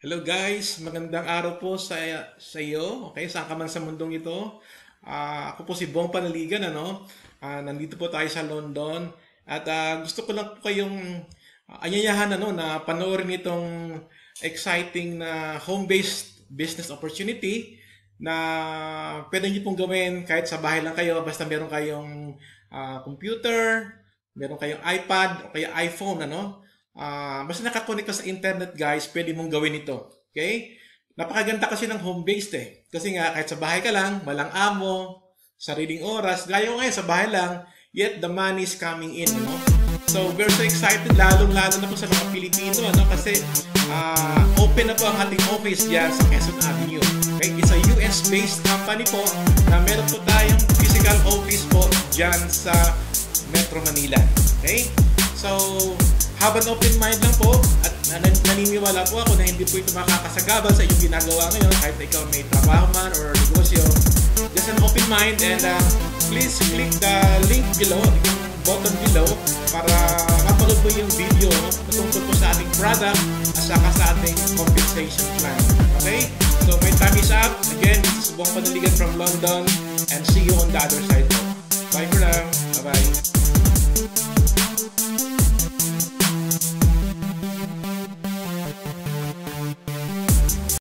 Hello guys, magandang araw po sa iyo. Okay, saan ka man sa mundong ito. Ako po si Bong Panaligan, ano? Nandito po tayo sa London at gusto ko lang po kayong anyayahan na panoorin itong exciting na home-based business opportunity na pwede niyo pong gawin kahit sa bahay lang kayo basta meron kayong computer, meron kayong iPad o kaya iPhone, ano? Basta nakakonect ka sa internet guys, pwede mong gawin ito. Okay? Napakaganda kasi ng home-based eh. Kasi nga kahit sa bahay ka lang, walang amo, sariling oras, gaya ko ngayon sa bahay lang, yet the money is coming in. Ano? So we're so excited, lalong-lalo na po sa mga Pilipino, ano? Kasi open na po ang ating office dyan sa Quezon Avenue. Okay? It's a US-based company po na meron po tayong physical office po dyan sa Metro Manila. Okay? So, have an open mind lang po at naniniwala po ako na hindi po ito makakasagabal sa inyong ginagawa ngayon kahit na ikaw may trabaho man or negosyo. Just an open mind and please click the link below, yung button below para mapanood po yung video tungkol po sa ating product at saka sa ating compensation plan. Okay? So my time is up. Again, this is Bong Panaligan from London and see you on the other side po. Bye for now.